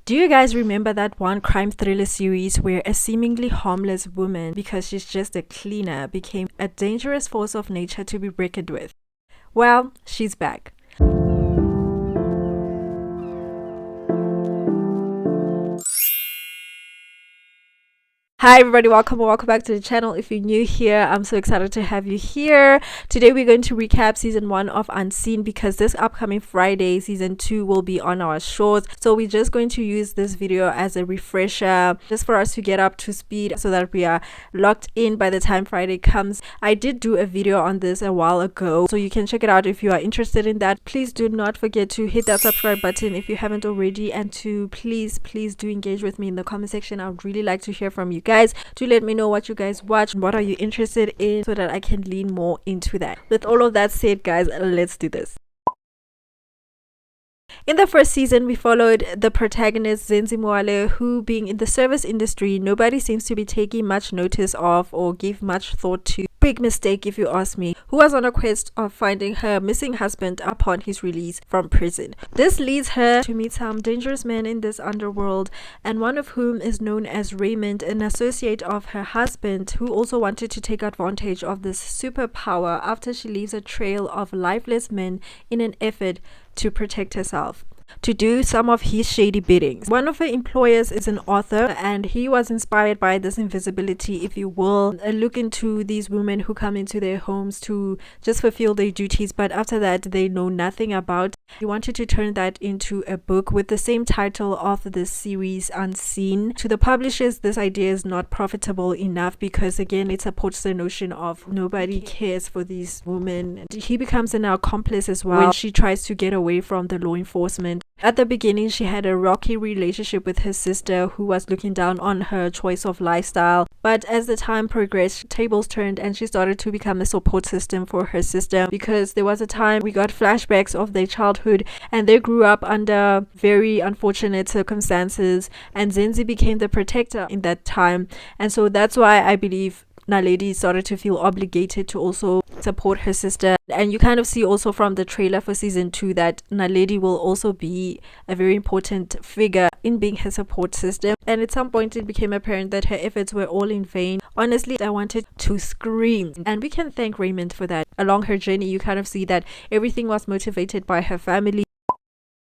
Do you guys remember that one crime thriller series where a seemingly harmless woman, because she's just a cleaner, became a dangerous force of nature to be reckoned with? Well, she's back. Hi everybody, welcome back to the channel. If you're new here, I'm so excited to have you here. Today we're going to recap season 1 of Unseen, because this upcoming Friday season 2 will be on our shores. So we're just going to use this video as a refresher, just for us to get up to speed so that we are locked in by the time Friday comes. I did do a video on this a while ago, so you can check it out if you are interested in that. Please do not forget to hit that subscribe button if you haven't already, and to please do engage with me in the comment section. I would really like to hear from you guys. Do let me know what you guys watch, what are you interested in, so that I can lean more into that. With all of that said, guys, let's do this. In the first season, we followed the protagonist Zenzi Mwale, who, being in the service industry, nobody seems to be taking much notice of or give much thought to. Big mistake if you ask me. Who was on a quest of finding her missing husband upon his release from prison. This leads her to meet some dangerous men in this underworld, and one of whom is known as Raymond, an associate of her husband, who also wanted to take advantage of this superpower after she leaves a trail of lifeless men in an effort to protect herself, to do some of his shady biddings. One of her employers is an author, and he was inspired by this invisibility, if you will, a look into these women who come into their homes to just fulfill their duties, but after that they know nothing about. He wanted to turn that into a book with the same title of this series, Unseen. To the publishers, this idea is not profitable enough, because again it supports the notion of nobody cares for these women. He becomes an accomplice as well when she tries to get away from the law enforcement. At the beginning, she had a rocky relationship with her sister, who was looking down on her choice of lifestyle. But as the time progressed, tables turned and she started to become a support system for her sister, because there was a time we got flashbacks of their childhood and they grew up under very unfortunate circumstances, and Zenzi became the protector in that time. And so that's why I believe Naledi started to feel obligated to also support her sister. And you kind of see also from the trailer for season 2 that Naledi will also be a very important figure in being her support system. And at some point it became apparent that her efforts were all in vain. Honestly, I wanted to scream, and we can thank Raymond for that. Along her journey, you kind of see that everything was motivated by her family.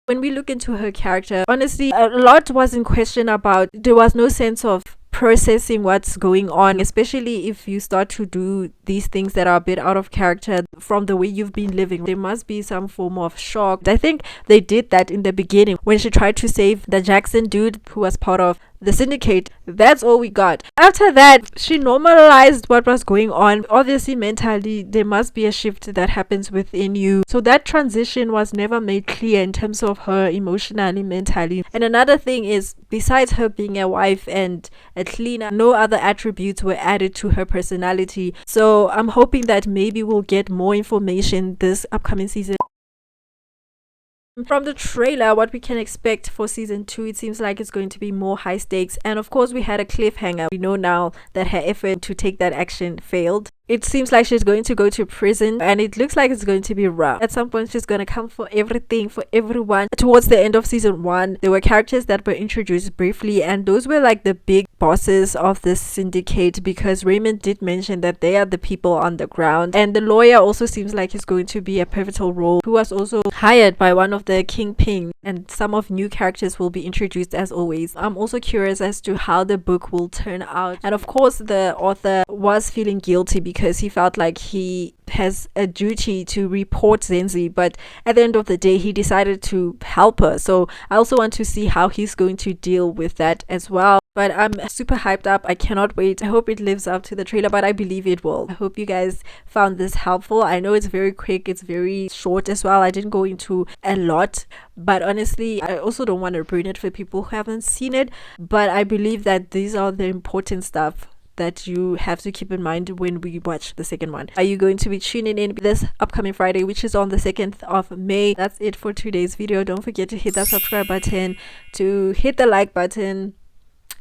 When we look into her character, honestly, a lot was in question about. There was no sense of processing what's going on, especially if you start to do these things that are a bit out of character from the way you've been living. There must be some form of shock. I think they did that in the beginning when she tried to save the Jackson dude who was part of the syndicate. That's all we got. After that, she normalized what was going on. Obviously, mentally, there must be a shift that happens within you. So that transition was never made clear in terms of her emotionally, mentally. And another thing is, besides her being a wife and a cleaner, no other attributes were added to her personality. So I'm hoping that maybe we'll get more information this upcoming season. From the trailer, what we can expect for season 2, it seems like it's going to be more high stakes. And of course, we had a cliffhanger. We know now that her effort to take that action failed. It seems like she's going to go to prison, and it looks like it's going to be rough. At some point, she's going to come for everything, for everyone. Towards the end of season 1, there were characters that were introduced briefly, and those were like the big bosses of this syndicate, because Raymond did mention that they are the people on the ground. And the lawyer also seems like he's going to be a pivotal role, who was also hired by one of the kingpin, and some of new characters will be introduced as always. I'm also curious as to how the book will turn out. And of course, the author was feeling guilty because he felt like he has a duty to report Zenzi, but at the end of the day he decided to help her. So I also want to see how he's going to deal with that as well. But I'm super hyped up. I cannot wait. I hope it lives up to the trailer, but I believe it will. I hope you guys found this helpful. I know it's very quick, it's very short as well. I didn't go into a lot, but honestly, I also don't want to ruin it for people who haven't seen it. But I believe that these are the important stuff that you have to keep in mind when we watch the second one. Are you going to be tuning in this upcoming Friday, which is on the 2nd of May? That's it for today's video. Don't forget to hit that subscribe button, to hit the like button,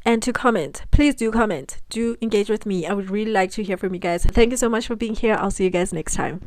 and to comment. Please do comment, do engage with me. I would really like to hear from you guys. Thank you so much for being here. I'll see you guys next time.